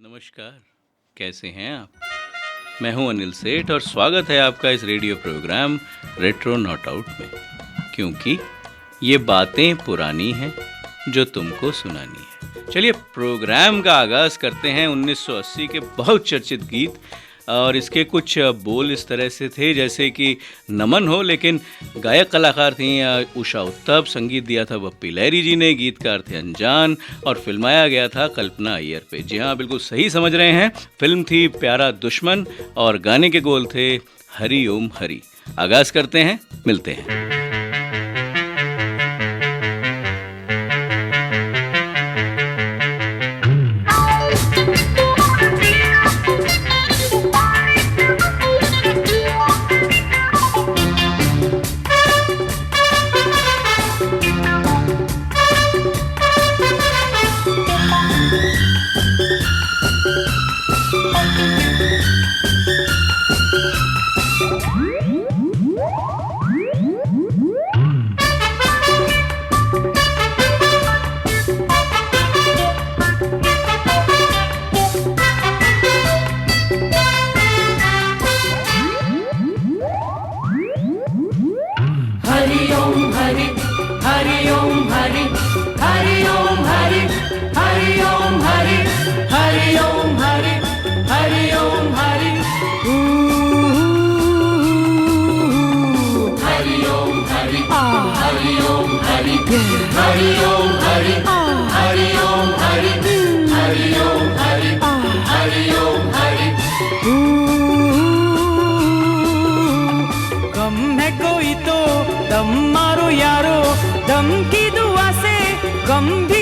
नमस्कार, कैसे हैं आप? मैं हूं अनिल सेठ और स्वागत है आपका इस radio programme retro not out में, क्योंकि ये बातें पुरानी हैं जो तुमको सुनानी है। चलिए प्रोग्राम का आगाज़ करते हैं 1980 के बहुत चर्चित गीत, और इसके कुछ बोल इस तरह से थे जैसे कि नमन हो, लेकिन गायक कलाकार थी उषा उत्तप, संगीत दिया था बप्पी लहरी जी ने, गीतकार थे अनजान और फिल्माया गया था कल्पना अय्यर पे। जी हाँ, बिल्कुल सही समझ रहे हैं, फिल्म थी प्यारा दुश्मन और गाने के बोल थे हरि ओम हरि। आगाज़ करते हैं, मिलते हैं।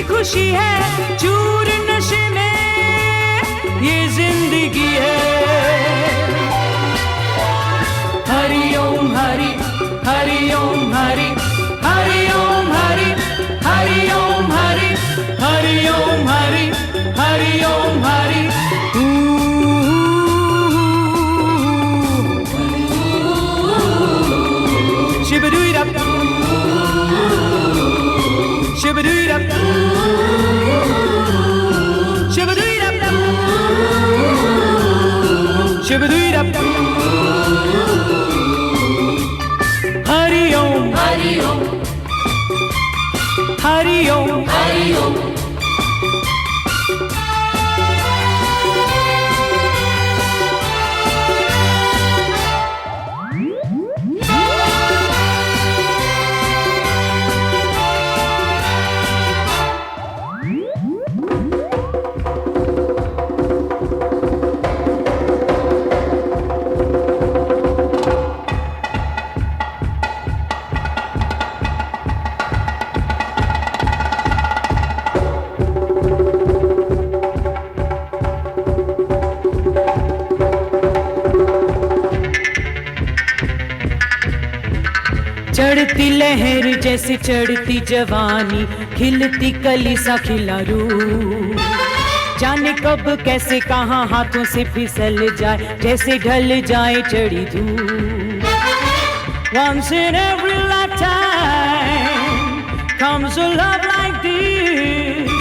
खुशी है चूर नशे में ये जिंदगी है। Hari Om Hari, Hari Om Hari, Hari Om Hari, Hari Om Hari, Hari Om Hari, Hari Om Hari. Shibadoo-dap, shibadoo-dap, shibadoo-dap, shibadoo-dap. Hari Om, Hari Om, Hari Om, Hari Om. चढ़ती लहर जैसे चढ़ती जवानी, खिलती कली सा खिला रूह, जाने कब कैसे कहाँ हाथों से फिसल जाए, जैसे ढल जाए चढ़ी धूप। Once in every lifetime comes a love like this.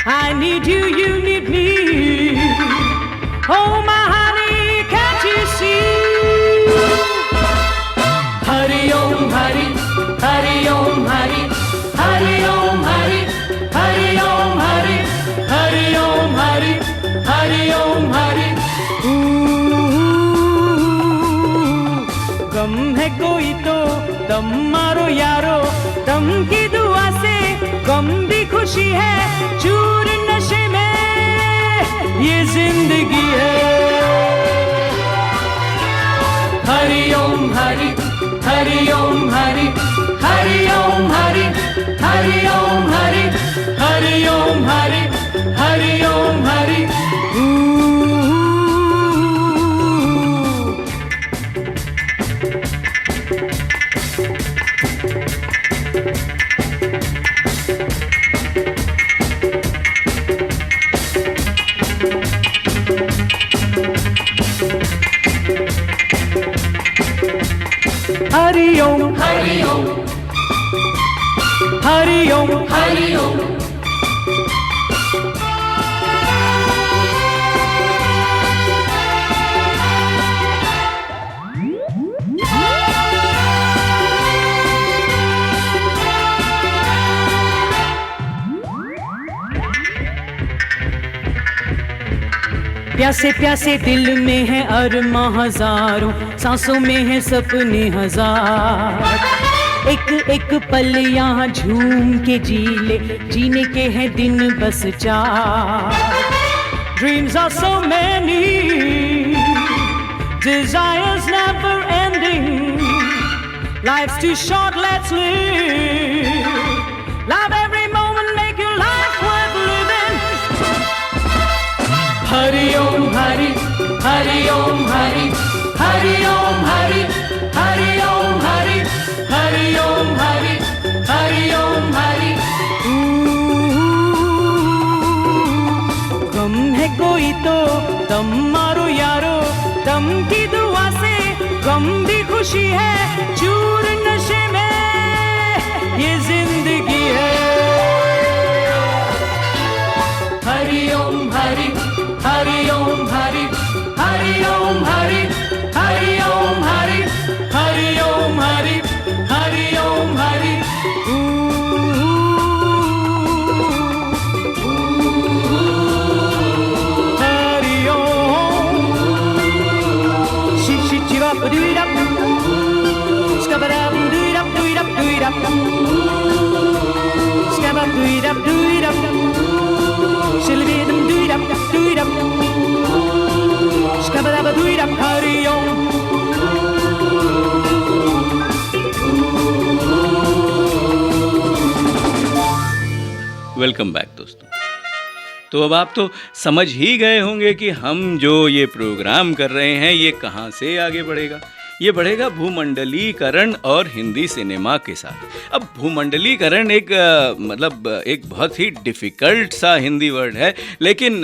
I need you, you need me. Oh my honey, can't you see? Hari Om Hari, Hari Om Hari, Hari Om Hari, Hari Om Hari, Hari Om Hari, Hari Om Hari. गम है कोई तो दम मारो यारो, दम की दुआ से गम भी खुशी है, चूर नशे में ये जिंदगी है। Hari Om Hari, Hari Om Hari, Hari Om Hari, Hari Om Hari, Hari Om Hari, Hari Om Hari. Hari Om, Hari Om, Hari Om, Hari Om. प्यासे प्यासे दिल में है अरमां हजारों, सांसों में है सपने हजार। एक एक पल यहाँ झूम के जी ले, जीने के हैं दिन बस चार। Dreams are so many, desires never ending. Life's too short, let's live. Love every moment, make your life worth living. Hari Om Hari, Hari Om Hari, Hari Om Hari, Hari Om Hari, Hari Om Hari, Hari Om Hari. गम है कोई तो दम मारो यारो, दम की दुआ से गम भी खुशी है। चूर नशे में ये जिंदगी है। हरि ओम हरि, हरि ओम हरि, हरि ओम हरि, हरि ओम हरि, हरि ओम हरि, हरि ओम हरि। वेलकम बैक दोस्तों। तो अब आप तो समझ ही गए होंगे कि हम जो ये प्रोग्राम कर रहे हैं ये कहाँ से आगे बढ़ेगा। ये बढ़ेगा भूमंडलीकरण और हिंदी सिनेमा के साथ। अब भूमंडलीकरण एक एक बहुत ही डिफ़िकल्ट सा हिंदी वर्ड है, लेकिन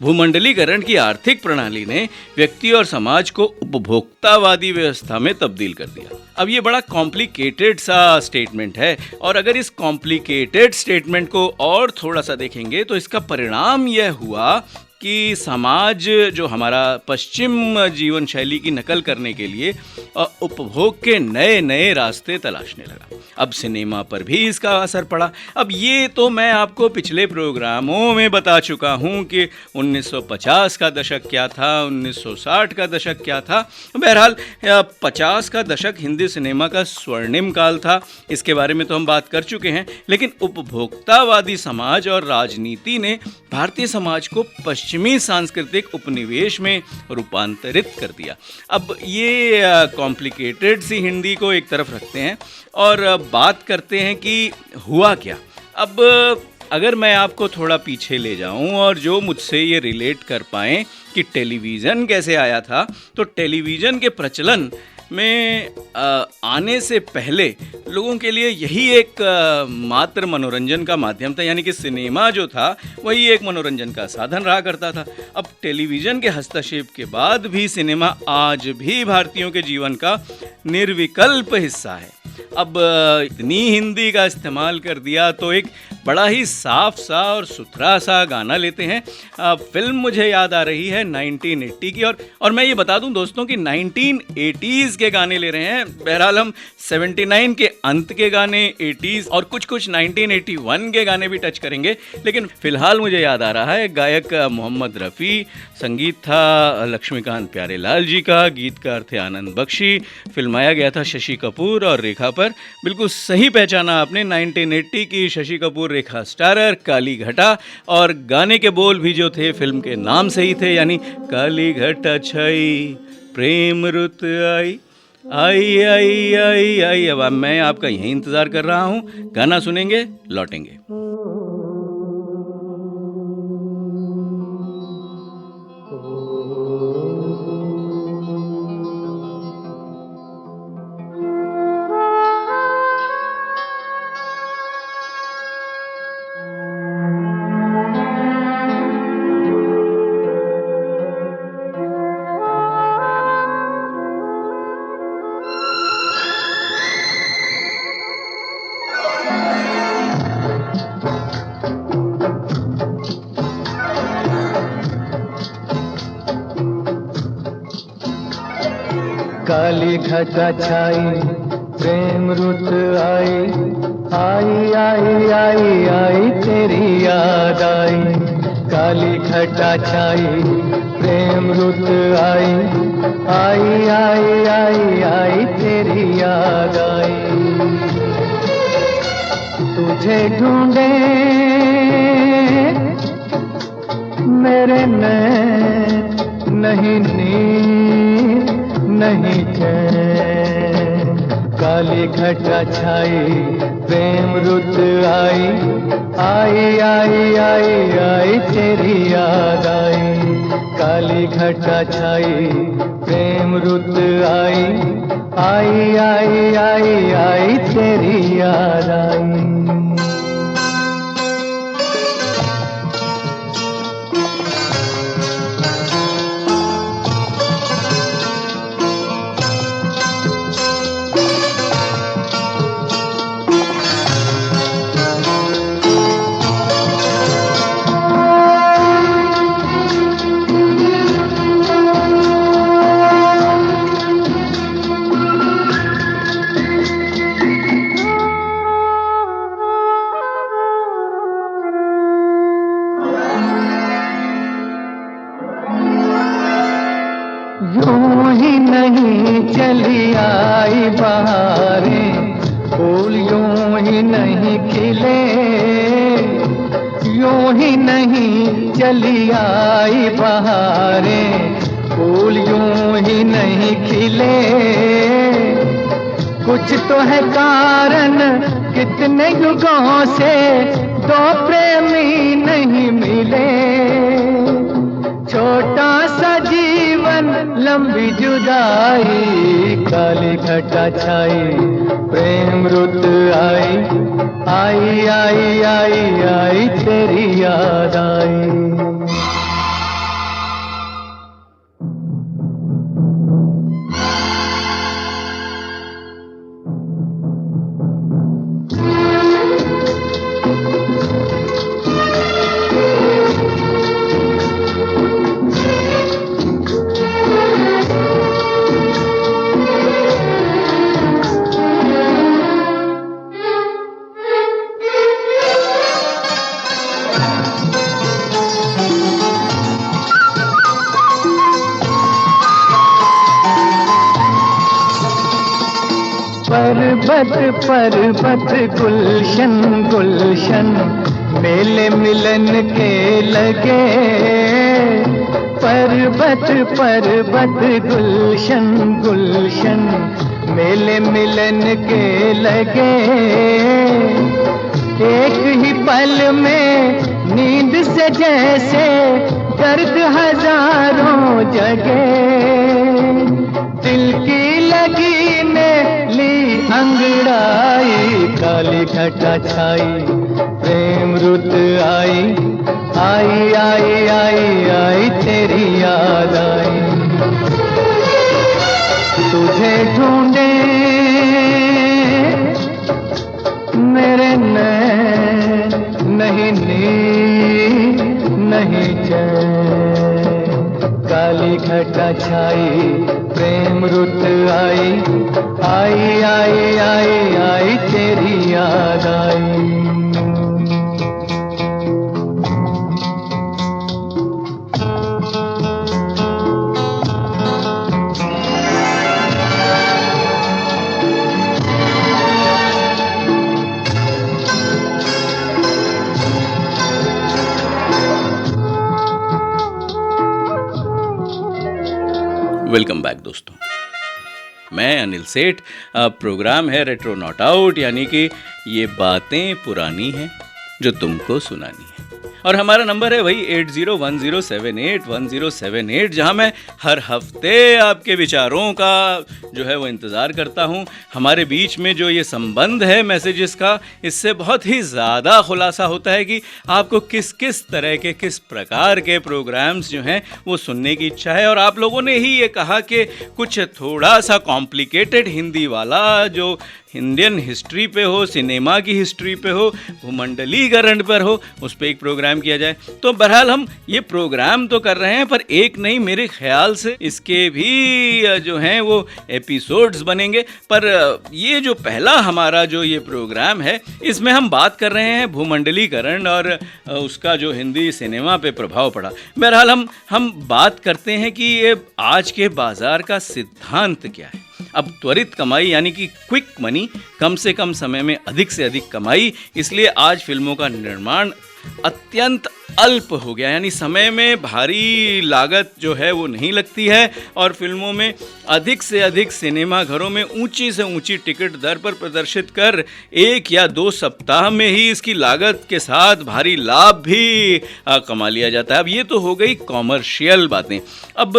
भूमंडलीकरण की आर्थिक प्रणाली ने व्यक्ति और समाज को उपभोक्तावादी व्यवस्था में तब्दील कर दिया। अब ये बड़ा कॉम्प्लिकेटेड सा स्टेटमेंट है, और अगर इस कॉम्प्लिकेटेड स्टेटमेंट को और थोड़ा सा देखेंगे तो इसका परिणाम यह हुआ कि समाज जो हमारा पश्चिम जीवन शैली की नकल करने के लिए उपभोग के नए नए रास्ते तलाशने लगा। अब सिनेमा पर भी इसका असर पड़ा। अब ये तो मैं आपको पिछले प्रोग्रामों में बता चुका हूँ कि 1950 का दशक क्या था, 1960 का दशक क्या था। बहरहाल 50 का दशक हिंदी सिनेमा का स्वर्णिम काल था, इसके बारे में तो हम बात कर चुके हैं। लेकिन उपभोक्तावादी समाज और राजनीति ने भारतीय समाज को पश्चिमी सांस्कृतिक उपनिवेश में रूपांतरित कर दिया। अब ये कॉम्प्लिकेटेड सी हिंदी को एक तरफ रखते हैं और बात करते हैं कि हुआ क्या। अब अगर मैं आपको थोड़ा पीछे ले जाऊं और जो मुझसे ये रिलेट कर पाएँ कि टेलीविज़न कैसे आया था, तो टेलीविज़न के प्रचलन में आने से पहले लोगों के लिए यही एक मात्र मनोरंजन का माध्यम था, यानी कि सिनेमा जो था वही एक मनोरंजन का साधन रहा करता था। अब टेलीविज़न के हस्तक्षेप के बाद भी सिनेमा आज भी भारतीयों के जीवन का निर्विकल्प हिस्सा है। अब इतनी हिंदी का इस्तेमाल कर दिया तो एक बड़ा ही साफ सा और सुथरा सा गाना लेते हैं। फिल्म मुझे याद आ रही है 1980 की, और मैं ये बता दूं दोस्तों कि 1980s के गाने ले रहे हैं। बहरहाल हम 79 के अंत के गाने, 80s और कुछ 1981 के गाने भी टच करेंगे। लेकिन फिलहाल मुझे याद आ रहा है गायक मोहम्मद रफ़ी, संगीत था लक्ष्मीकांत प्यारेलाल जी का, गीतकार थे आनंद बख्शी, फिल्माया गया था शशि कपूर और रेखा पर। बिल्कुल सही पहचाना आपने, 1980 की शशि कपूर रेखा स्टारर काली घटा, और गाने के बोल भी जो थे फिल्म के नाम से ही थे, यानी काली घटा छाई प्रेम रुत आई आई आई आई आई। अब मैं आपका यही इंतजार कर रहा हूँ, गाना सुनेंगे, लौटेंगे। काली घटा छाई प्रेम रुत आई आई आई आई आई तेरी याद आई। काली घटा छाई प्रेम रुत आई, आई आई आई आई तेरी याद आई। तुझे ढूंढे मेरे नैन, नहीं नींद नहीं चैन। काली घटा छाई प्रेम रुत आई, आई आई आई आई तेरी याद आई। काली घटा छाई प्रेम रुत आई, आई आई आई आई तेरी याद आई। यूं ही नहीं चली आई बहारें, फूल यूं ही नहीं खिले। यूं ही नहीं चली आई बहारें, फूल यूं ही नहीं खिले। कुछ तो है कारण, कितने युगों से दो प्रेमी नहीं मिले। छोटा सा जीवन लंबी जुदाई, काली घटा छाई प्रेम रुत आई, आई आई आई आई तेरी याद आई। पर्वत पर्वत गुलशन गुलशन मेले मिलन के लगे। पर्वत पर्वत गुलशन गुलशन मेले मिलन के लगे। एक ही पल में नींद से जैसे दर्द हजारों जगे। दिल की लगी ने ली अंगड़ाई, काली घटा छाई प्रेम रुत आई, आई आई आई आई तेरी याद आई। तुझे ढूंढे मेरे नैन, नहीं नींद नहीं चैन। काली घटा छाई प्रेम रुत आई, आई आई आई आई तेरी याद आई। वेलकम बैक दोस्तों, मैं अनिल सेठ। प्रोग्राम है रेट्रो नॉट आउट, यानी कि ये बातें पुरानी हैं जो तुमको सुनानी है। और हमारा नंबर है वही 8010781078, जहां मैं हर हफ्ते आपके विचारों का जो है वो इंतज़ार करता हूं। हमारे बीच में जो ये संबंध है मैसेजेस का, इससे बहुत ही ज़्यादा खुलासा होता है कि आपको किस किस तरह के, किस प्रकार के प्रोग्राम्स जो हैं वो सुनने की इच्छा है। और आप लोगों ने ही ये कहा कि कुछ थोड़ा सा कॉम्प्लिकेटेड हिंदी वाला जो इंडियन हिस्ट्री पे हो, सिनेमा की हिस्ट्री पे हो, भूमंडलीकरण पर हो, उस पर एक प्रोग्राम किया जाए। तो बहरहाल हम ये प्रोग्राम तो कर रहे हैं, पर एक नहीं, मेरे ख्याल से इसके भी जो हैं वो एपिसोड्स बनेंगे। पर ये जो पहला हमारा जो ये प्रोग्राम है, इसमें हम बात कर रहे हैं भूमंडलीकरण और उसका जो हिंदी सिनेमा पे प्रभाव पड़ा। बहरहाल हम बात करते हैं कि ये आज के बाजार का सिद्धांत क्या है। अब त्वरित कमाई यानी कि क्विक मनी, कम से कम समय में अधिक से अधिक कमाई, इसलिए आज फिल्मों का निर्माण अत्यंत अल्प हो गया, यानी समय में भारी लागत जो है वो नहीं लगती है और फिल्मों में अधिक से अधिक सिनेमा घरों में ऊंची से ऊंची टिकट दर पर प्रदर्शित कर 1 या 2 सप्ताह में ही इसकी लागत के साथ भारी लाभ भी कमा लिया जाता है। अब ये तो हो गई कॉमर्शियल बातें। अब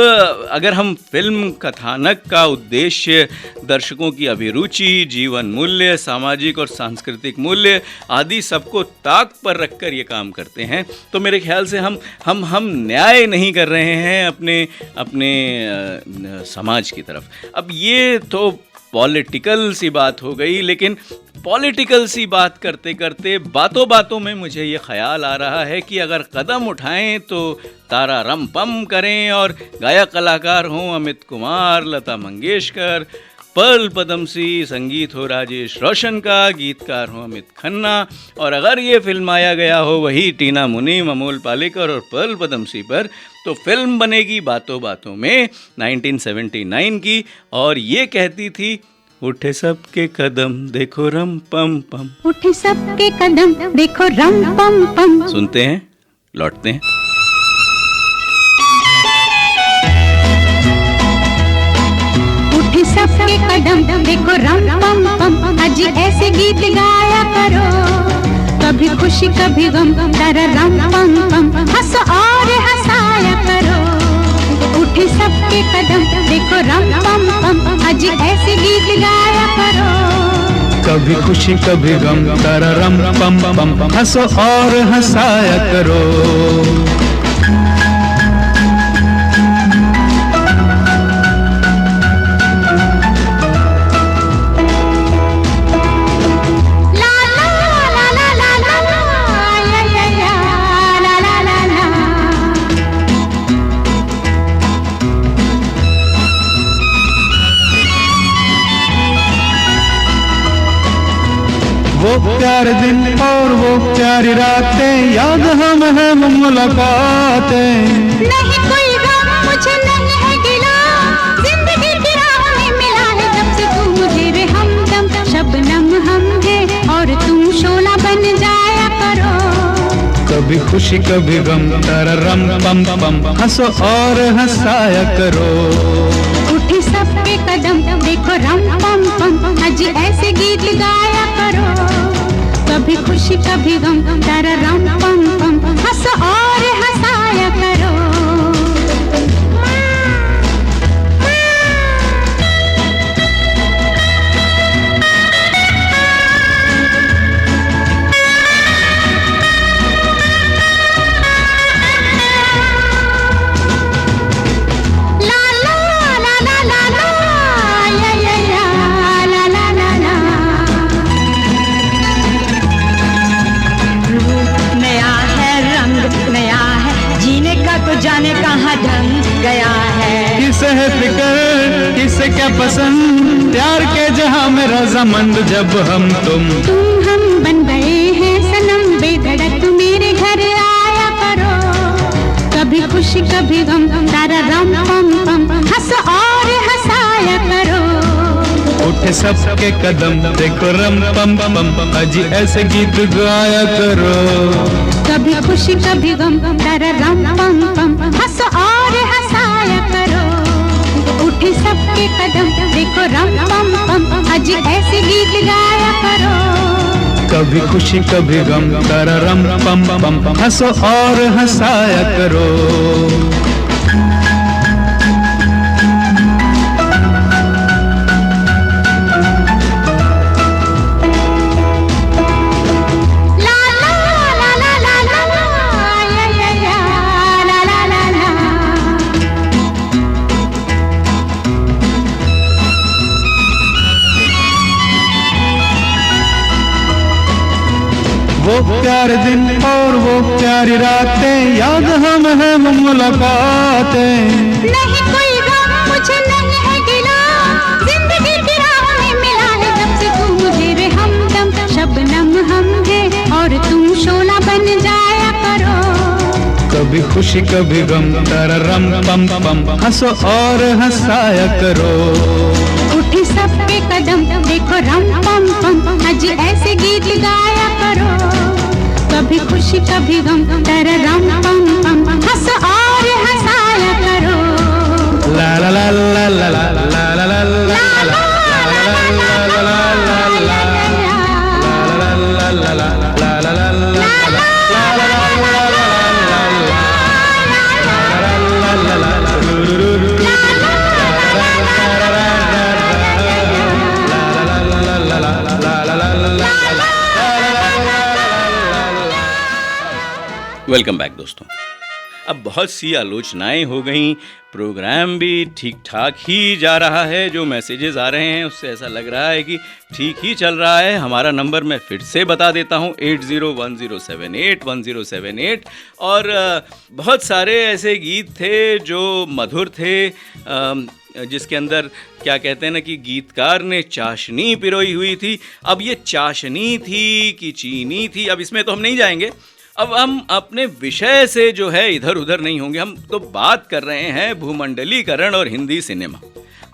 अगर हम फिल्म कथानक का उद्देश्य दर्शकों की अभिरुचि, जीवन मूल्य, सामाजिक और सांस्कृतिक मूल्य आदि सबको ताक पर रखकर ये काम करते हैं, तो मेरे ख्याल से हम न्याय नहीं कर रहे हैं अपने समाज की तरफ। अब ये तो पॉलिटिकल सी बात हो गई, लेकिन पॉलिटिकल सी बात करते करते बातों बातों में मुझे ये ख्याल आ रहा है कि अगर कदम उठाएं तो तारा रम पम करें और गायक कलाकार हों अमित कुमार, लता मंगेशकर, पर्ल पदमसी, संगीत हो राजेश रोशन का, गीतकार हो अमित खन्ना, और अगर ये फिल्माया गया हो वही टीना मुनीम, अमोल पालेकर और पर्ल पदमसी पर, तो फिल्म बनेगी बातों बातों में 1979 की, और ये कहती थी, उठे सबके कदम देखो रम पम पम, उठे सबके कदम देखो रम पम पम। सुनते हैं, लौटते हैं। उठे सबके कदम देखो रम पम पम, अजी ऐसे गीत गाया करो, कभी खुशी कभी गम, तारा रम पम पम, हंसो और हंसाया करो। उठे सबके कदम देखो रम पम पम, अजी ऐसे गीत गाया करो, कभी खुशी कभी गम, तारा रम पम पम, हंसो और हंसाया करो। वो प्यारे दिन और वो प्यारी रातें, याद हम है वो मुलाकातें। नहीं कोई गम मुझे नहीं है गिला, जिंदगी की राह में मिला है जब से तू मुझे रे हमदम, शबनम हम है और तुम शोला बन जाया करो। कभी खुशी कभी गम, तारा रम पम पम, हंसो और हंसाया करो। उठे सबके कदम देखो रम पम पम, अजी ऐसे गीत गाया करो, कभी खुशी कभी गम, तारा रम पम पम, हंसो और हंसाया करो। जाने कहाँ ढंग गया है, किसे है फिक्र किसे क्या पसंद, प्यार के जहां में रजामंद जब हम तुम हम बन गए हैं सनम बेधड़क, मेरे घर आया करो, कभी खुशी कभी गम, तारा रम पम पम, हंसो और हंसाया करो। उठे सबके कदम देखो रम पम पम, अजी ऐसे गीत गाया करो, कभी खुशी कभी गम, तारा रम पम पम, हंसो और हंसाया करो। उठे सबके कदम देखो रम पम पम, अजी ऐसे गीत गाया करो, कभी खुशी कभी गम, तारा रम पम पम, हंसो और हंसाया करो। वो प्यारे दिन और वो प्यारी रातें याद हम है मुलाकातें। नहीं कोई गम मुझे नहीं है गिला, जिंदगी की राह में मिला है जब से तू मुझे रे हमदम। शबनम हम है और तुम शोला बन जाया करो। कभी खुशी कभी गम तररम पम पम, हंसो और हंसाया करो। उठी सबके कदम देखो रम पम पम, आज ऐसे गीत गाया करो। कभी खुशी कभी गम तररम पम पम, हंसो और हंसाया करो। ला ला ला ला ला ला ला ला ला ला वेलकम बैक दोस्तों। अब बहुत सी आलोचनाएं हो गई, प्रोग्राम भी ठीक ठाक ही जा रहा है। जो मैसेजेस आ रहे हैं उससे ऐसा लग रहा है कि ठीक ही चल रहा है। हमारा नंबर मैं फिर से बता देता हूँ 8010781078। और बहुत सारे ऐसे गीत थे जो मधुर थे, जिसके अंदर क्या कहते हैं ना कि गीतकार ने चाशनी पिरोई हुई थी। अब ये चाशनी थी कि चीनी थी, अब इसमें तो हम नहीं जाएंगे। अब हम अपने विषय से जो है इधर उधर नहीं होंगे। हम तो बात कर रहे हैं भूमंडलीकरण और हिंदी सिनेमा।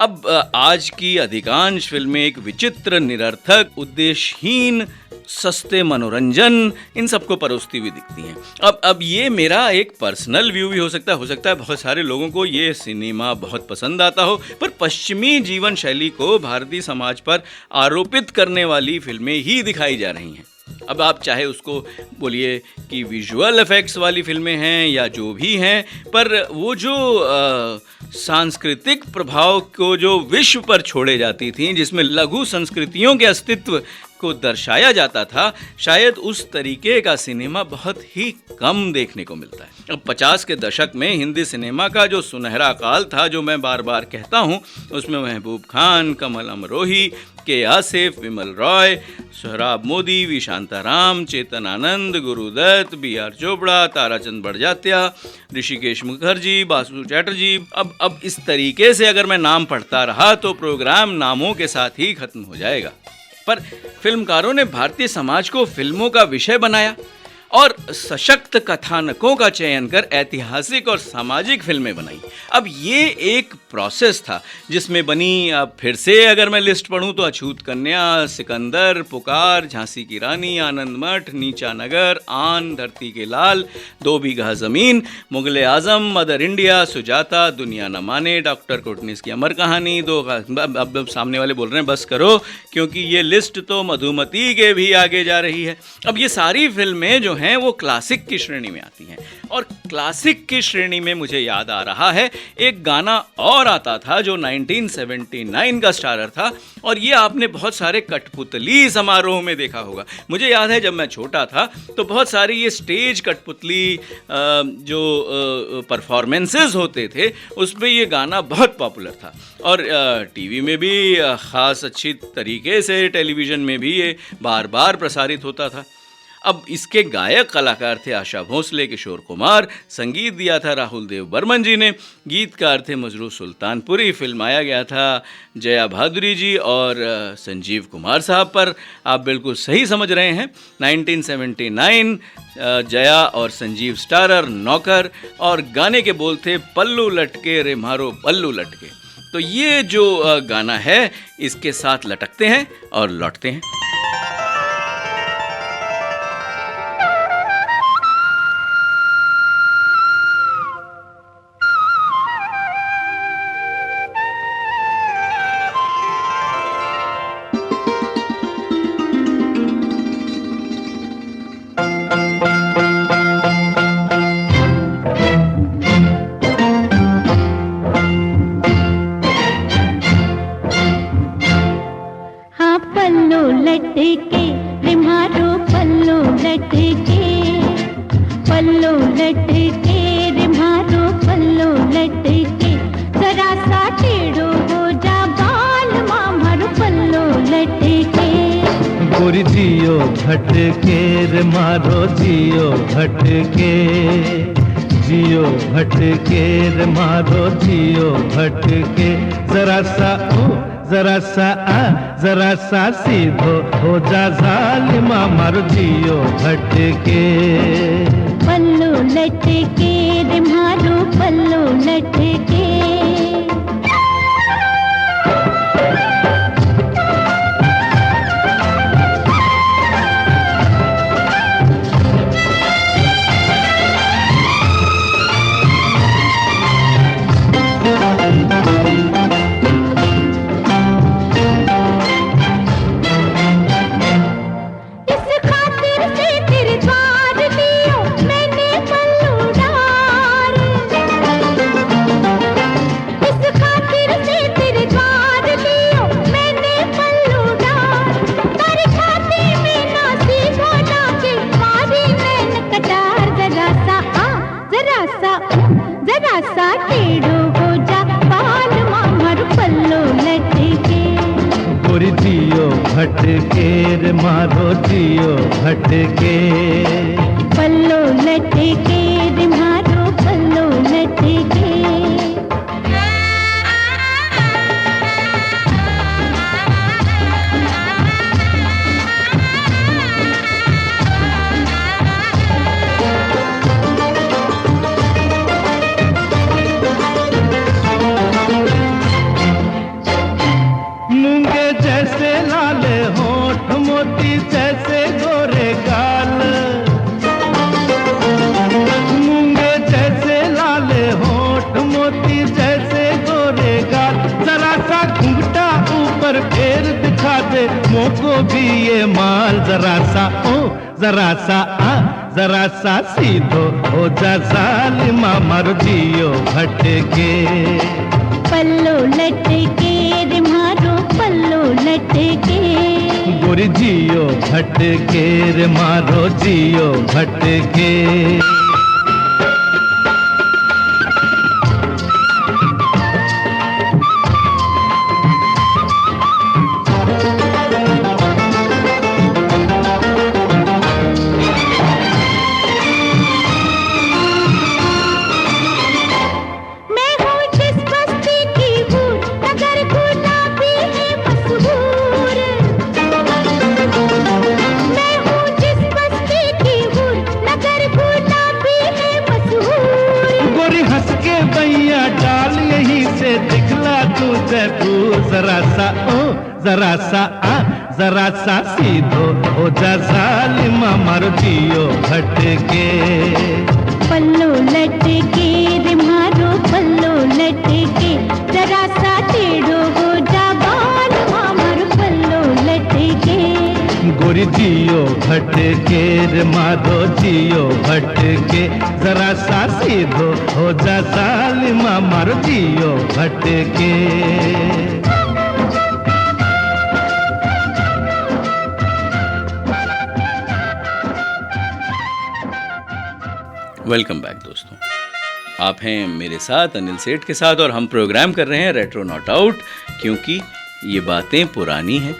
अब आज की अधिकांश फिल्में एक विचित्र, निरर्थक, उद्देश्यहीन, सस्ते मनोरंजन, इन सबको परोसती हुई दिखती हैं। अब ये मेरा एक पर्सनल व्यू भी हो सकता है बहुत सारे लोगों को ये सिनेमा बहुत पसंद आता हो, पर पश्चिमी जीवन शैली को भारतीय समाज पर आरोपित करने वाली फिल्में ही दिखाई जा रही हैं। अब आप चाहे उसको बोलिए कि विजुअल इफेक्ट्स वाली फिल्में हैं या जो भी हैं, पर वो जो सांस्कृतिक प्रभाव को जो विश्व पर छोड़े जाती थी, जिसमें लघु संस्कृतियों के अस्तित्व को दर्शाया जाता था, शायद उस तरीके का सिनेमा बहुत ही कम देखने को मिलता है। अब 50 के दशक में हिंदी सिनेमा का जो सुनहरा काल था, जो मैं बार बार कहता हूँ, उसमें महबूब खान, कमल अमरोही, के आसिफ, विमल रॉय, सोहराब मोदी, वी शांताराम, चेतन आनंद, गुरुदत्त, बी.आर. चोपड़ा, ताराचंद बड़जात्या, ऋषिकेश मुखर्जी, बासु चैटर्जी। अब इस तरीके से अगर मैं नाम पढ़ता रहा तो प्रोग्राम नामों के साथ ही खत्म हो जाएगा। पर फिल्मकारों ने भारतीय समाज को फिल्मों का विषय बनाया और सशक्त कथानकों का चयन कर ऐतिहासिक और सामाजिक फिल्में बनाई। अब ये एक प्रोसेस था जिसमें बनी, अब फिर से अगर मैं लिस्ट पढ़ूं तो अछूत कन्या, सिकंदर, पुकार, झांसी की रानी, आनंद मठ, नीचा नगर, आन, धरती के लाल, 2 बीघा ज़मीन, मुगले आज़म, मदर इंडिया, सुजाता, दुनिया न माने, डॉक्टर कोटनिस की अमर कहानी, अब सामने वाले बोल रहे हैं बस करो, क्योंकि ये लिस्ट तो मधुमती के भी आगे जा रही है। अब ये सारी फिल्में जो हैं वो क्लासिक की श्रेणी में आती हैं, और क्लासिक की श्रेणी में मुझे याद आ रहा है एक गाना और आता था जो 1979 का स्टारर था, और ये आपने बहुत सारे कठपुतली समारोह में देखा होगा। मुझे याद है जब मैं छोटा था तो बहुत सारी ये स्टेज कठपुतली जो परफॉर्मेंसेस होते थे उसमें ये गाना बहुत पॉपुलर था, और टीवी में भी ख़ास अच्छी तरीके से, टेलीविज़न में भी ये बार बार प्रसारित होता था। अब इसके गायक कलाकार थे आशा भोसले, किशोर कुमार, संगीत दिया था राहुल देव बर्मन जी ने, गीतकार थे मजरू सुल्तानपुरी, फिल्माया गया था जया भादुरी जी और संजीव कुमार साहब पर। आप बिल्कुल सही समझ रहे हैं, 1979, जया और संजीव स्टारर, नौकर, और गाने के बोल थे पल्लू लटके रे मारो पल्लू लटके। तो ये जो गाना है इसके साथ लटकते हैं और लौटते हैं। गोरी जियो भटके रे मारो जियो भटके, जियो भटके रे मारो जियो भटके, जरा सा जरा सा सीधो हो जा जालिमा मारो जियो भटके। पल्लू लटके रे मारो पल्लू लटके, भटके रे मारो जियो भटके, पल्लो लटके रे मारो पल्लो लटके। मूंगे जैसे लाले होठ मोती जैसे गोरे गाल, मूंगे जैसे लाले होठ मोती जैसे गोरे गाल, जरा सा घुंघटा ऊपर फेर दिखा दे मोको भी ये माल, जरा सा जरा सा सीधो हो जा जालिमा मारो जियो भटके। पल्लो लटके रे मारो पल्लो लटके, गोरी जियो भटके रे मारो जियो भटके। जरा सा सीधो हो जा जालिमा मारो जियो भटके। पल्लो लटके रे मारो पल्लो लटके, जरा सा टेढ़ो हो जा जालिमा मारो पल्लो लटके। गोरी जियो भटके रे मारो जियो भटके, जरा सा सीधो हो जा जालिमा मारो जियो भटके। वेलकम बैक दोस्तों, आप हैं मेरे साथ अनिल सेठ के साथ और हम प्रोग्राम कर रहे हैं रेट्रो नॉट आउट, क्योंकि ये बातें पुरानी हैं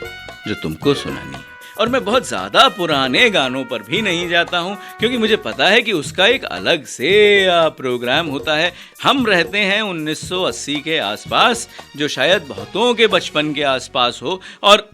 जो तुमको सुनानी है। और मैं बहुत ज़्यादा पुराने गानों पर भी नहीं जाता हूँ, क्योंकि मुझे पता है कि उसका एक अलग से प्रोग्राम होता है। हम रहते हैं 1980 के आसपास, जो शायद बहुतों के बचपन के आसपास हो, और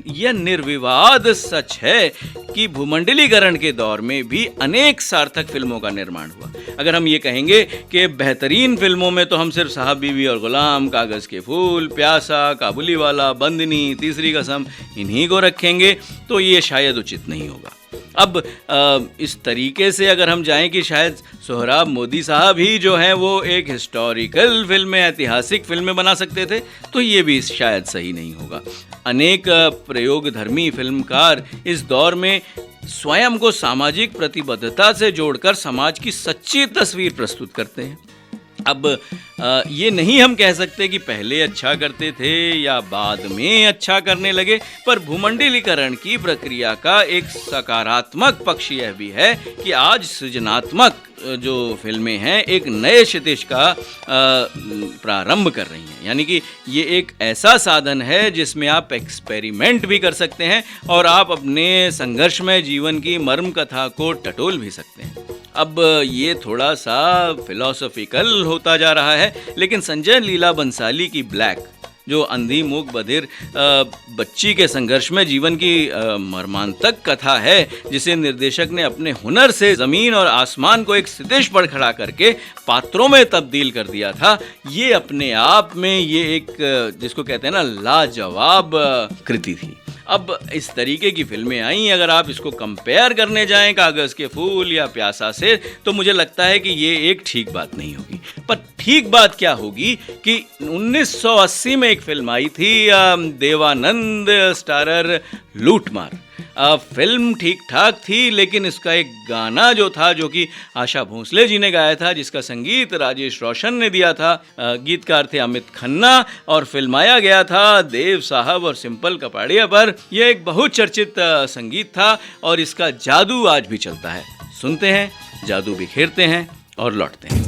यह निर्विवाद सच है कि भूमंडलीकरण के दौर में भी अनेक सार्थक फिल्मों का निर्माण हुआ। अगर हम ये कहेंगे कि बेहतरीन फिल्मों में तो हम सिर्फ साहब बीवी और गुलाम, कागज़ के फूल, प्यासा, काबुली वाला, बंदनी, तीसरी कसम, इन्हीं को रखेंगे तो ये शायद उचित नहीं होगा। अब इस तरीके से अगर हम जाएं कि शायद सोहराब मोदी साहब ही जो हैं वो एक हिस्टोरिकल फिल्में, ऐतिहासिक फिल्में बना सकते थे, तो ये भी शायद सही नहीं होगा। अनेक प्रयोगधर्मी फिल्मकार इस दौर में स्वयं को सामाजिक प्रतिबद्धता से जोड़कर समाज की सच्ची तस्वीर प्रस्तुत करते हैं। अब ये नहीं हम कह सकते कि पहले अच्छा करते थे या बाद में अच्छा करने लगे, पर भूमंडलीकरण की प्रक्रिया का एक सकारात्मक पक्ष यह भी है कि आज सृजनात्मक जो फिल्में हैं एक नए क्षितिज का प्रारंभ कर रही हैं। यानी कि ये एक ऐसा साधन है जिसमें आप एक्सपेरिमेंट भी कर सकते हैं और आप अपने संघर्षमय जीवन की मर्म कथा को टटोल भी सकते हैं। अब ये थोड़ा सा फिलॉसफिकल होता जा रहा है, लेकिन संजय लीला बंसाली की ब्लैक, जो अंधी मूक बधिर बच्ची के संघर्ष में जीवन की मर्मांतक कथा है, जिसे निर्देशक ने अपने हुनर से जमीन और आसमान को एक क्षितिज पर खड़ा करके पात्रों में तब्दील कर दिया था, ये अपने आप में ये एक जिसको कहते हैं ना लाजवाब कृति थी। अब इस तरीके की फिल्में आई, अगर आप इसको कंपेयर करने जाएं कागज़ के फूल या प्यासा से, तो मुझे लगता है कि ये एक ठीक बात नहीं होगी। पर ठीक बात क्या होगी कि 1980 में एक फिल्म आई थी देवानंद स्टारर लूटमार। फिल्म ठीक ठाक थी, लेकिन इसका एक गाना जो था, जो कि आशा भोसले जी ने गाया था, जिसका संगीत राजेश रोशन ने दिया था, गीतकार थे अमित खन्ना, और फिल्माया गया था देव साहब और सिंपल कपाड़िया पर। यह एक बहुत चर्चित संगीत था और इसका जादू आज भी चलता है। सुनते हैं, जादू बिखेरते हैं और लौटते हैं।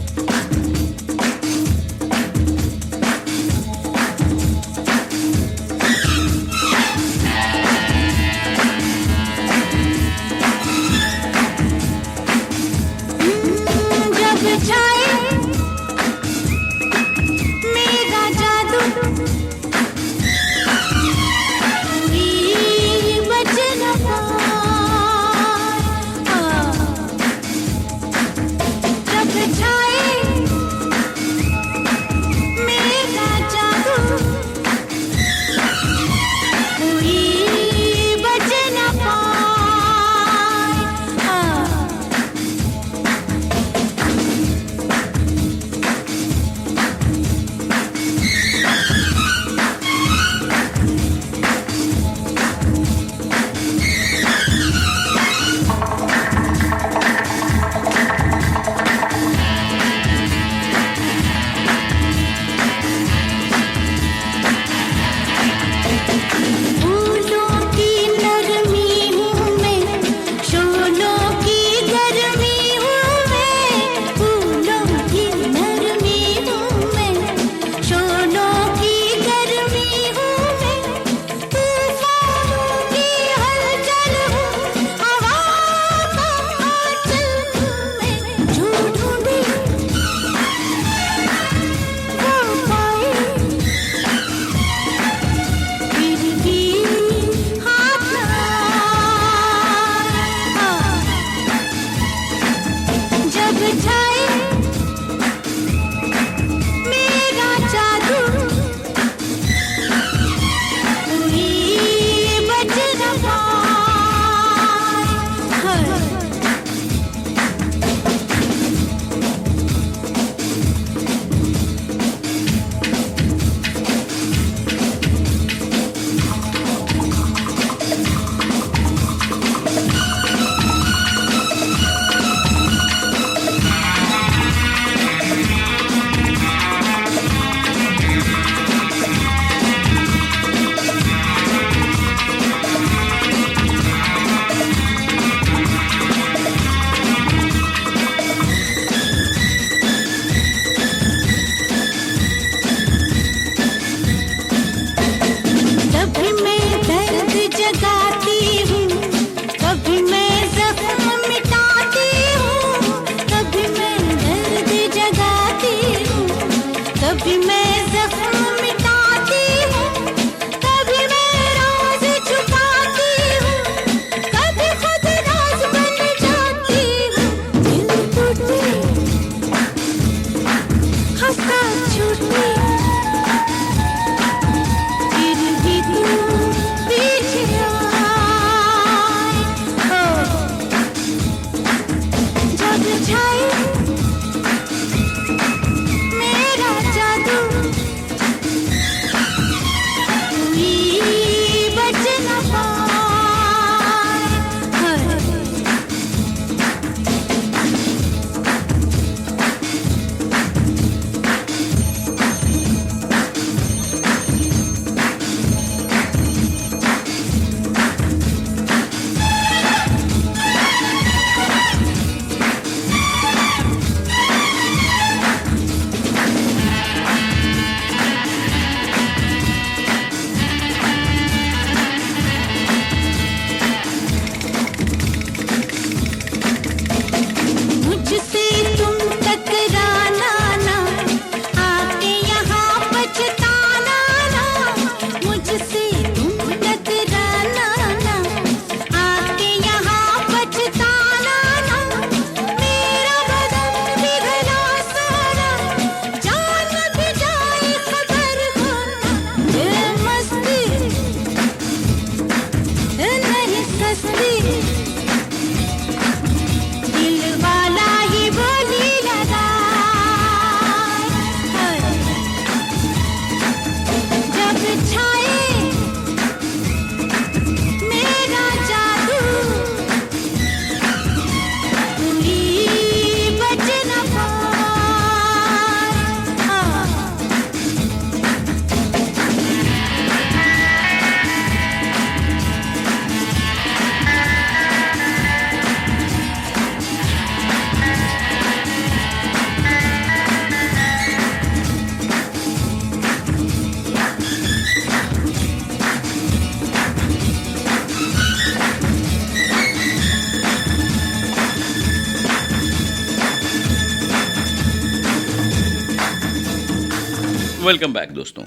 वेलकम बैक दोस्तों।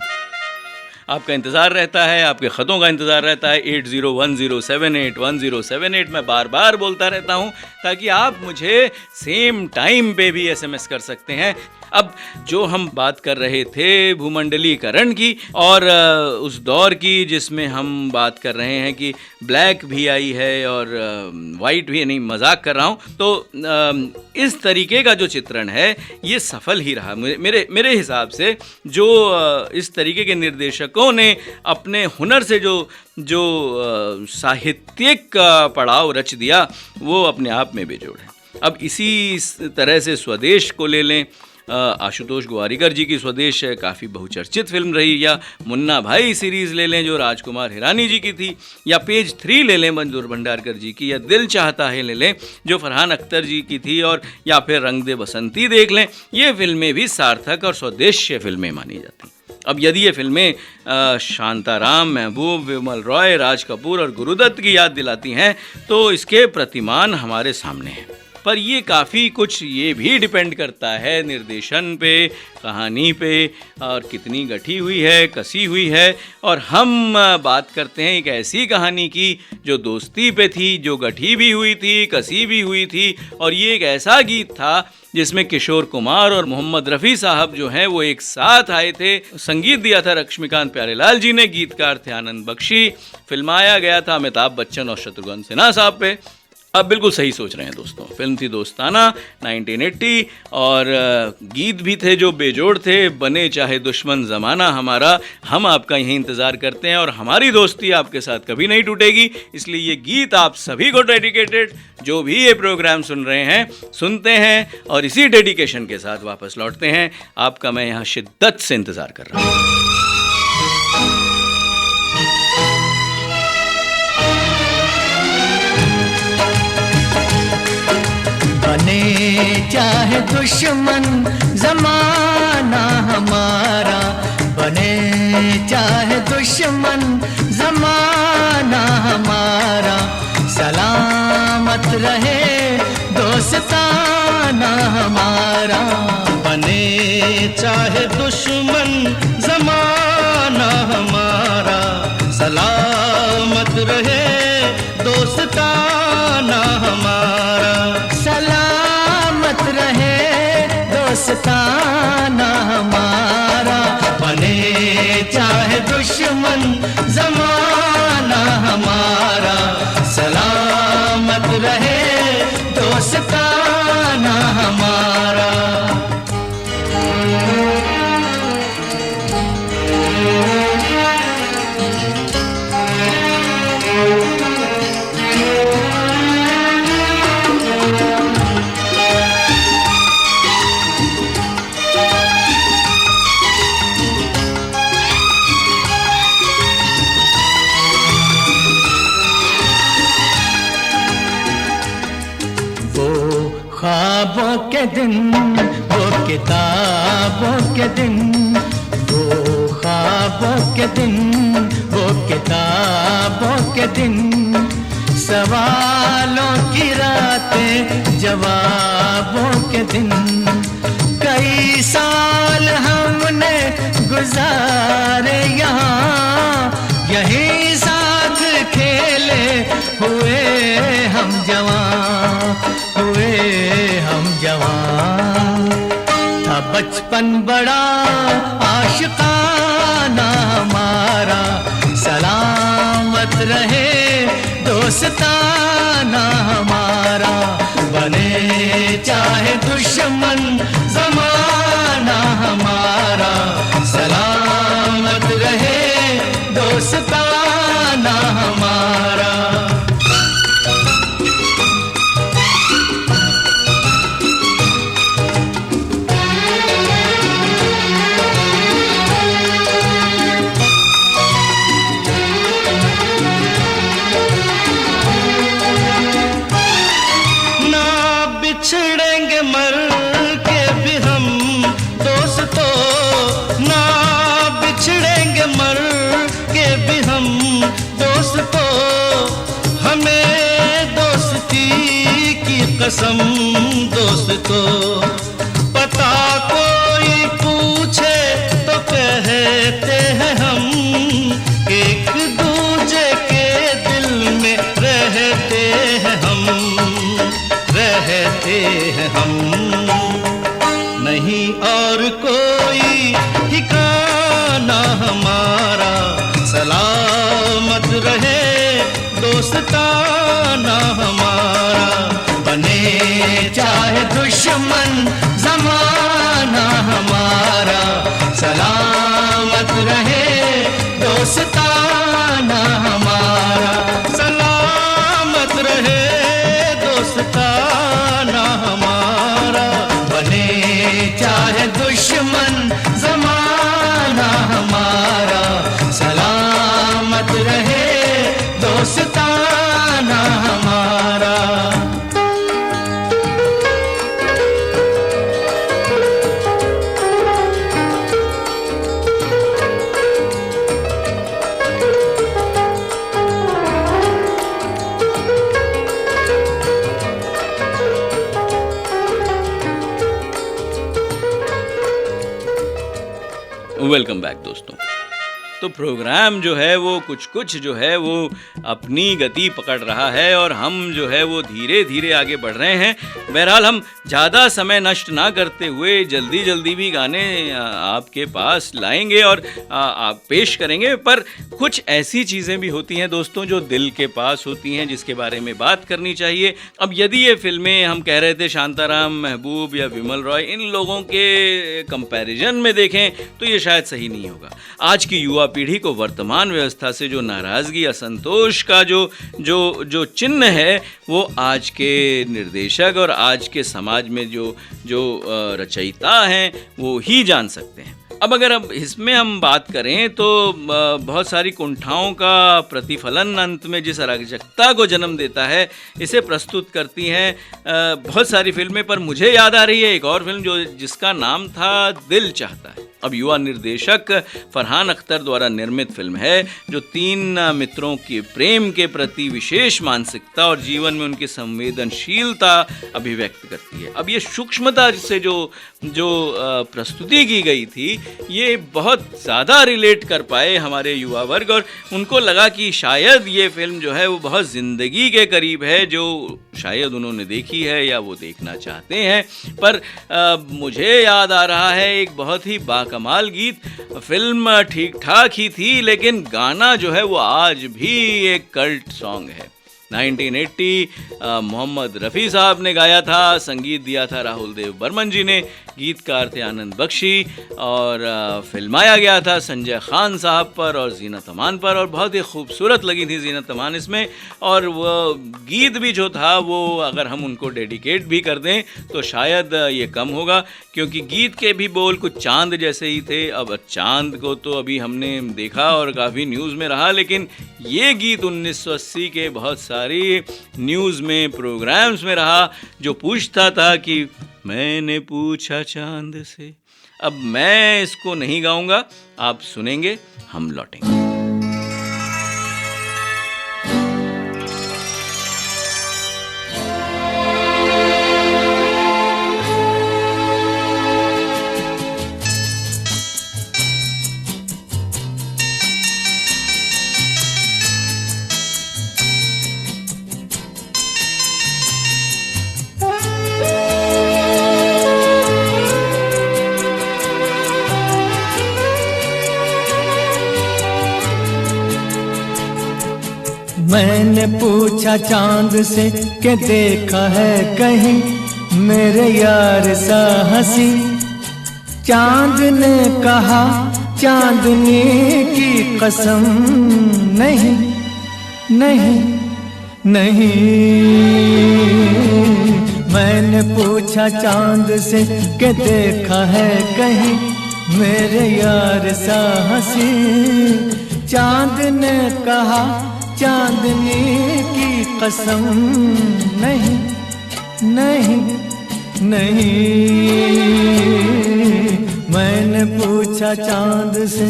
आपका इंतज़ार रहता है, आपके ख़तों का इंतज़ार रहता है 8010781078। मैं बार बार बोलता रहता हूँ ताकि आप मुझे सेम टाइम पे भी SMS कर सकते हैं। अब जो हम बात कर रहे थे भूमंडलीकरण की और उस दौर की जिसमें हम बात कर रहे हैं कि ब्लैक भी आई है और वाइट भी, नहीं मजाक कर रहा हूँ, तो इस तरीके का जो चित्रण है ये सफल ही रहा मेरे हिसाब से। जो इस तरीके के निर्देशकों ने अपने हुनर से जो साहित्यिक पड़ाव रच दिया वो अपने आप में बेजोड़ है। अब इसी तरह से स्वदेश को ले लें, आशुतोष गोवारिकर जी की स्वदेश काफ़ी बहुचर्चित फिल्म रही, या मुन्ना भाई सीरीज़ ले लें जो राजकुमार हिरानी जी की थी, या पेज 3 ले लें मंजूर भंडारकर जी की, या दिल चाहता है ले लें जो फरहान अख्तर जी की थी, और या फिर रंग दे बसंती देख लें। ये फिल्में भी सार्थक और स्वदेश्य फिल्में मानी जाती। अब यदि ये फिल्में शांताराम, महबूब, विमल रॉय, राज कपूर और गुरुदत्त की याद दिलाती हैं तो इसके प्रतिमान हमारे सामने हैं। पर ये काफ़ी कुछ ये भी डिपेंड करता है निर्देशन पे, कहानी पे, और कितनी गठी हुई है, कसी हुई है। और हम बात करते हैं एक ऐसी कहानी की जो दोस्ती पे थी, जो गठी भी हुई थी, कसी भी हुई थी। और ये एक ऐसा गीत था जिसमें किशोर कुमार और मोहम्मद रफ़ी साहब जो हैं वो एक साथ आए थे। संगीत दिया था लक्ष्मीकांत प्यारेलाल जी ने, गीतकार थे आनंद बख्शी। फिल्माया गया था अमिताभ बच्चन और शत्रुघ्न सिन्हा साहब पे। अब बिल्कुल सही सोच रहे हैं दोस्तों, फिल्म थी दोस्ताना 1980 और गीत भी थे जो बेजोड़ थे। बने चाहे दुश्मन ज़माना हमारा, हम आपका यही इंतज़ार करते हैं और हमारी दोस्ती आपके साथ कभी नहीं टूटेगी। इसलिए ये गीत आप सभी को डेडिकेटेड, जो भी ये प्रोग्राम सुन रहे हैं, सुनते हैं और इसी डेडिकेशन के साथ वापस लौटते हैं। आपका मैं यहाँ शिद्दत से इंतज़ार कर रहा हूँ। बने चाहे दुश्मन ज़माना हमारा, बने चाहे दुश्मन ज़माना हमारा, सलामत रहे दोस्ताना हमारा। बने चाहे दुश्मन ज़माना हमारा, सलामत रहे दोस्ताना हमारा, सलामत रहे दोस्ताना हमारा। बने चाहे दुश्मन ज़माना हमारा, सलामत रहे दोस्ताना हमारा। ख्वाबों के दिन, वो किताबों के दिन, वो ख्वाबों के दिन, वो किताबों के दिन, सवालों की रातें, जवाबों के दिन। कई साल हमने गुजारे यहाँ, यही साथ खेले हुए हम जवां, हुए हम जवां। था बचपन बड़ा आशिकाना हमारा, सलामत रहे दोस्ताना हमारा। बने चाहे दुश्मन ज़माना हमारा, सलामत रहे दोस्ताना हमारा। बिछड़ेंगे मर के भी हम दोस्तों, ना बिछड़ेंगे मर के भी हम दोस्तों। हमें दोस्ती की कसम दोस्तों, पता कोई पूछे तो कह सलामत रहे दोस्ताना हमारा, सलामत रहे दोस्ताना हमारा। बने चाहे दुश्मन ज़माना हमारा, सलामत रहे दोस्ताना हमारा। वेलकम बैक दोस्तों। तो प्रोग्राम जो है वो कुछ जो है वो अपनी गति पकड़ रहा है और हम जो है वो धीरे धीरे आगे बढ़ रहे हैं। बहरहाल हम ज़्यादा समय नष्ट ना करते हुए जल्दी भी गाने आपके पास लाएंगे और आप पेश करेंगे। पर कुछ ऐसी चीज़ें भी होती हैं दोस्तों जो दिल के पास होती हैं, जिसके बारे में बात करनी चाहिए। अब यदि ये फिल्में हम कह रहे थे शांताराम, महबूब या विमल रॉय, इन लोगों के कंपैरिजन में देखें तो ये शायद सही नहीं होगा। आज की युवा पीढ़ी को वर्तमान व्यवस्था से जो नाराज़गी, असंतोष का जो चिन्ह है वो आज के निर्देशक और आज के समाज में जो रचयिता हैं वो ही जान सकते हैं। अब इसमें हम बात करें तो बहुत सारी कुंठाओं का प्रतिफलन अंत में जिस अराजकता को जन्म देता है, इसे प्रस्तुत करती हैं बहुत सारी फिल्में। पर मुझे याद आ रही है एक और फिल्म जिसका नाम था दिल चाहता है। अब युवा निर्देशक फरहान अख्तर द्वारा निर्मित फिल्म है जो 3 मित्रों के प्रेम के प्रति विशेष मानसिकता और जीवन में उनकी संवेदनशीलता अभिव्यक्त करती है। अब ये सूक्ष्मता से जो प्रस्तुति की गई थी, ये बहुत ज़्यादा रिलेट कर पाए हमारे युवा वर्ग और उनको लगा कि शायद ये फिल्म जो है वो बहुत ज़िंदगी के करीब है, जो शायद उन्होंने देखी है या वो देखना चाहते हैं। पर मुझे याद आ रहा है एक बहुत ही बाकमाल गीत। फिल्म ठीक ठाक ही थी लेकिन गाना जो है वो आज भी एक कल्ट सॉन्ग है। 1980 मोहम्मद रफ़ी साहब ने गाया था, संगीत दिया था राहुल देव बर्मन जी ने, गीतकार थे आनंद बख्शी और फिल्माया गया था संजय खान साहब पर और जीनत अमान पर। और बहुत ही खूबसूरत लगी थी जीनत अमान इसमें। और वो गीत भी जो था वो अगर हम उनको डेडिकेट भी कर दें तो शायद ये कम होगा, क्योंकि गीत के भी बोल कुछ चांद जैसे ही थे। अब चांद को तो अभी हमने देखा और काफ़ी न्यूज़ में रहा, लेकिन ये गीत 1980 के बहुत सारी न्यूज़ में, प्रोग्राम्स में रहा, जो पूछता था कि मैंने पूछा चांद से। अब मैं इसको नहीं गाऊंगा, आप सुनेंगे, हम लौटेंगे। मैंने पूछा चांद से कि देखा है कहीं मेरे यार सा हंसी। चांद ने कहा चांदनी की कसम, नहीं नहीं नहीं। मैंने पूछा चांद से कि देखा है कहीं मेरे यार सा हंसी। चांद ने कहा चांदनी की कसम, नहीं नहीं नहीं। मैंने पूछा चांद से।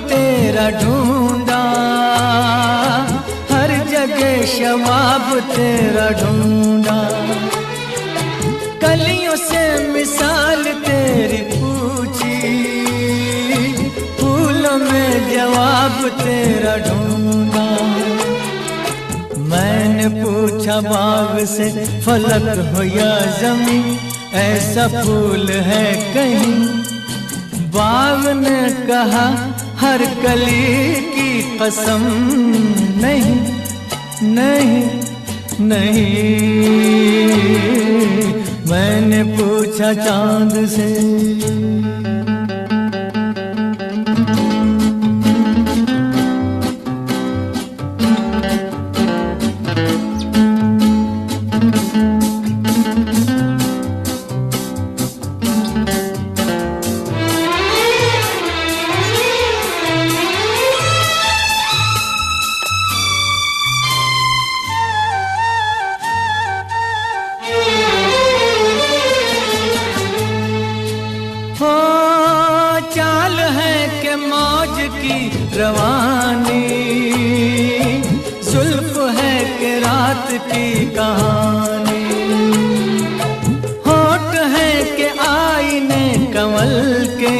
तेरा ढूंढा हर जगह, शवाब तेरा ढूंढा। कलियों से मिसाल तेरी पूछी, फूलों में जवाब तेरा ढूंढा। मैंने पूछा बाग से फलक हो या जमीन, ऐसा फूल है कहीं? बाग ने कहा हर कली की कसम, नहीं नहीं नहीं। मैंने पूछा चांद से, रवानी जुल्फ है कि रात की कहानी, होठ है कि आईने कमल के,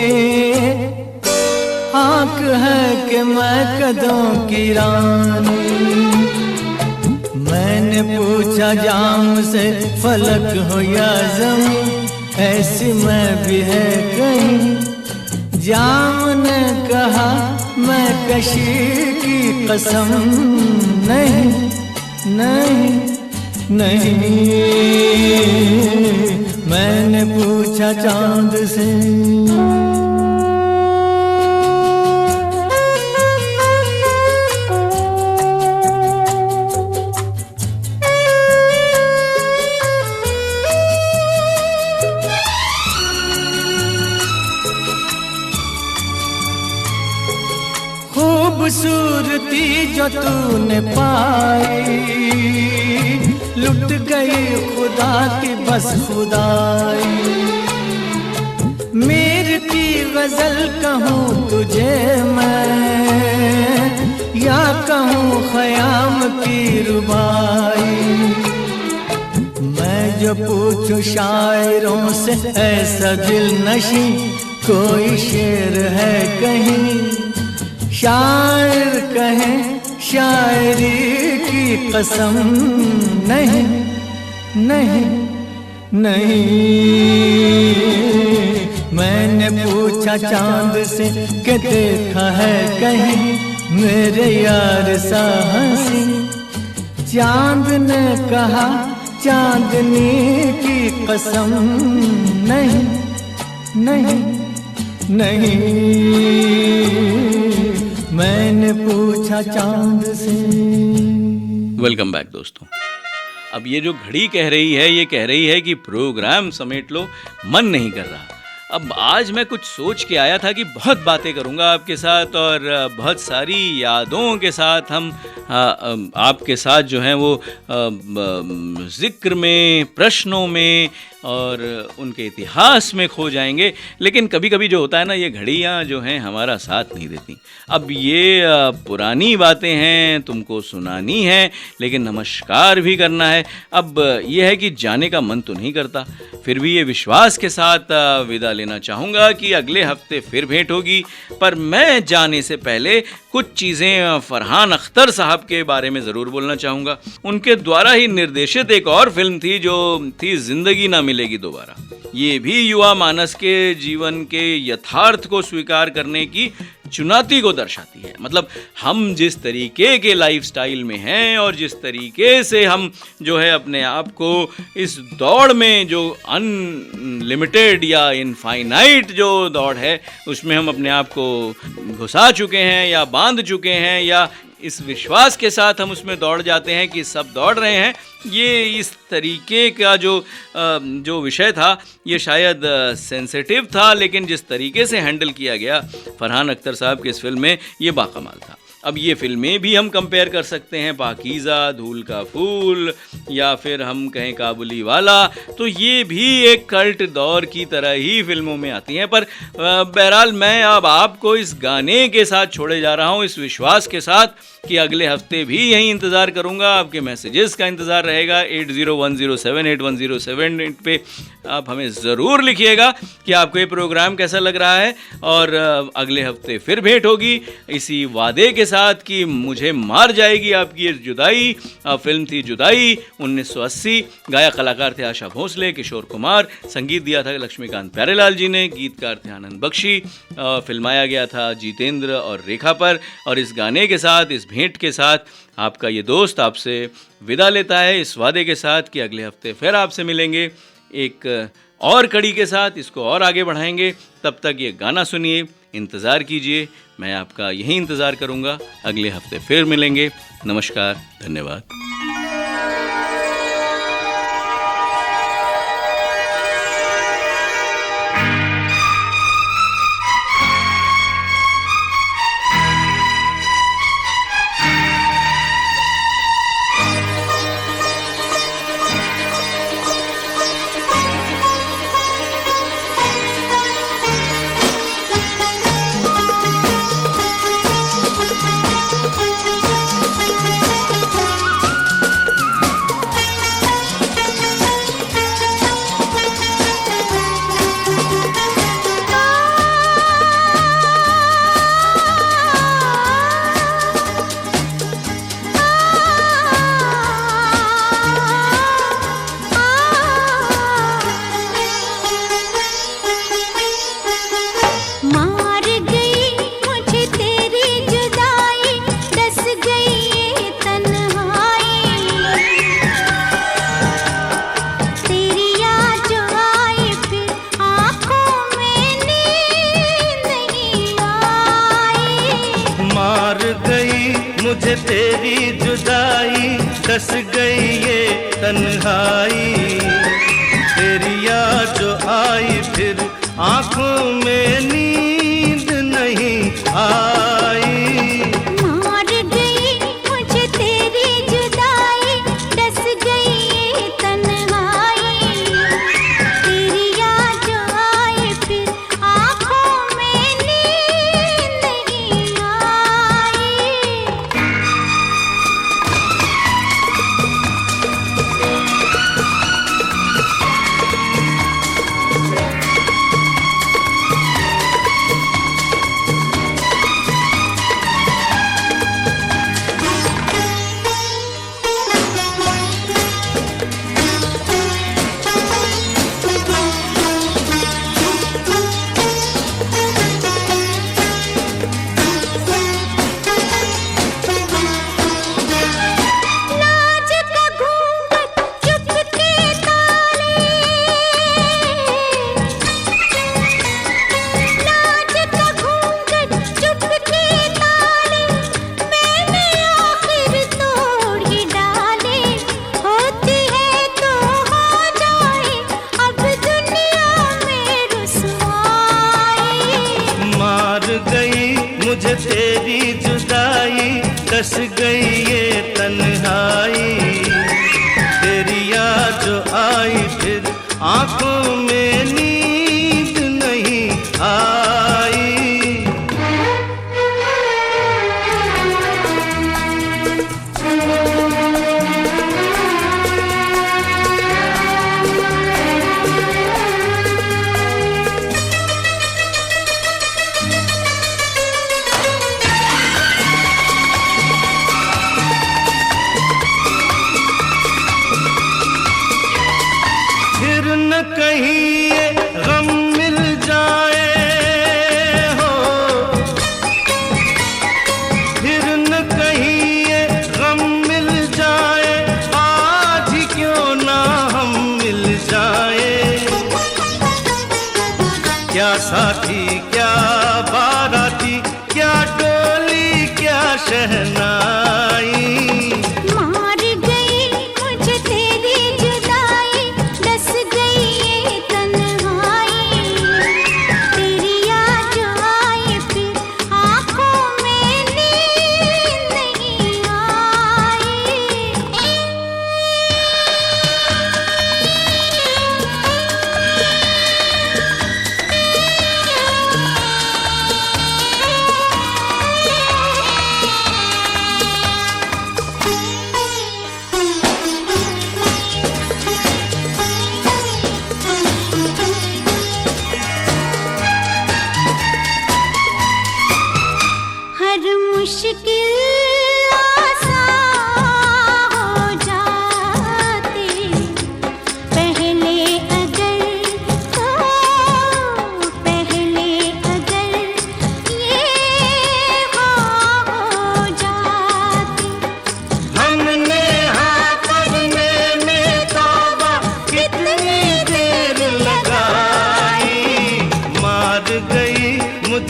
आँख है कि मैं कदों की रानी। मैंने पूछा जाम से फलक हो या ज़मीं, ऐसी मैं भी है कहीं? जाम ने कहा मैं कशी की कसम, नहीं नहीं नहीं। मैंने पूछा चांद से, खूबसूरती जो तूने पाई, लुट गई खुदा की बस खुदाई। मीर की गजल कहूँ तुझे मैं, या कहूँ ख़याम की रुबाई। मैं जो पूछूं शायरों से ऐसा दिल नशी, कोई शेर है कहीं? शायर कहें शायरी की कसम, नहीं नहीं नहीं। मैंने पूछा चांद से कि देखा है कहीं मेरे यार सा हंसी? चांद ने कहा चांदनी की कसम, नहीं नहीं नहीं। मैंने पूछा चांद से। वेलकम बैक दोस्तों। अब ये जो घड़ी कह रही है, ये कह रही है कि प्रोग्राम समेट लो, मन नहीं कर रहा। अब आज मैं कुछ सोच के आया था कि बहुत बातें करूंगा आपके साथ, और बहुत सारी यादों के साथ हम आपके साथ जो हैं वो जिक्र में, प्रश्नों में और उनके इतिहास में खो जाएंगे। लेकिन कभी कभी जो होता है ना, ये घड़ियाँ जो हैं हमारा साथ नहीं देती। अब ये पुरानी बातें हैं, तुमको सुनानी है, लेकिन नमस्कार भी करना है। अब ये है कि जाने का मन तो नहीं करता, फिर भी ये विश्वास के साथ विदा लेना चाहूँगा कि अगले हफ्ते फिर भेंट होगी। पर मैं जाने से पहले कुछ चीज़ें फरहान अख्तर साहब के बारे में ज़रूर बोलना चाहूँगा। उनके द्वारा ही निर्देशित एक और फिल्म थी जो थी ज़िंदगी ना मिलेगी दोबारा। ये भी युवा मानस के जीवन के यथार्थ को स्वीकार करने की चुनौती को दर्शाती है। मतलब हम जिस तरीके के लाइफस्टाइल में हैं और जिस तरीके से हम जो है अपने आप को इस दौड़ में, जो अनलिमिटेड या इनफाइनाइट जो दौड़ है, उसमें हम अपने आप को घुसा चुके हैं या बांध चुके हैं, या इस विश्वास के साथ हम उसमें दौड़ जाते हैं कि सब दौड़ रहे हैं। ये इस तरीके का जो विषय था, ये शायद सेंसिटिव था, लेकिन जिस तरीके से हैंडल किया गया फरहान अख्तर साहब के इस फिल्म में, ये बाकमाल था। अब ये फिल्में भी हम कंपेयर कर सकते हैं, पाकीज़ा, धूल का फूल, या फिर हम कहें काबुली वाला, तो ये भी एक कल्ट दौर की तरह ही फिल्मों में आती हैं। पर बहरहाल मैं अब आपको इस गाने के साथ छोड़े जा रहा हूँ, इस विश्वास के साथ कि अगले हफ्ते भी यहीं इंतज़ार करूँगा। आपके मैसेजेस का इंतज़ार रहेगा। 8010781078 पे आप हमें ज़रूर लिखिएगा कि आपको ये प्रोग्राम कैसा लग रहा है, और अगले हफ्ते फिर भेंट होगी इसी वादे के साथ कि मुझे मार जाएगी आपकी ये जुदाई। फिल्म थी जुदाई 1980। गायक कलाकार थे आशा भोसले, किशोर कुमार। संगीत दिया था लक्ष्मीकांत प्यारेलाल जी ने। गीतकार थे आनंद बख्शी। फिल्माया गया था जितेंद्र और रेखा पर। और इस गाने के साथ, इस भेंट के साथ आपका ये दोस्त आपसे विदा लेता है, इस वादे के साथ कि अगले हफ्ते फिर आपसे मिलेंगे एक और कड़ी के साथ, इसको और आगे बढ़ाएंगे। तब तक ये गाना सुनिए, इंतज़ार कीजिए। मैं आपका यही इंतज़ार करूँगा। अगले हफ्ते फिर मिलेंगे। नमस्कार, धन्यवाद। मुझे तेरी जुदाई, डस गई ये तन्हाई। तेरी याद जो आई फिर आंखों में नींद नहीं आई। मार गई मुझे तेरी जुदाई, डस गई ये तन्हाई। तेरी याद जो आई फिर आंखों में नींद नहीं आई। लाज का घूंघट चुपके ताले, लाज का घूंघट चुपके ताले, मैंने आखिर तोड़ ही डाले। होती है तो हो जाए अब दुनिया में रुसवाई। मार गई मुझे तेरी जुदाई, डस गई ये तन्हाई। तेरी याद जो आई फिर आंखों में नींद नहीं आई। फिर न कहीं ये गम मिल जाए हो, फिर न कहीं ये गम मिल जाए। आज ही क्यों ना हम मिल जाए। क्या साथी क्या बाराती, क्या डोली क्या शहनाई। मार गई मुझे तेरी जुदाई, डस गई ये तन्हाई। तेरी याद जो आई फिर आंखों में नींद नहीं आई।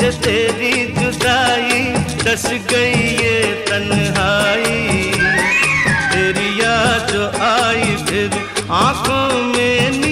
मुझे तेरी जुदाई, डस गई ये तन्हाई। तेरी याद जो आई फिर आंखों में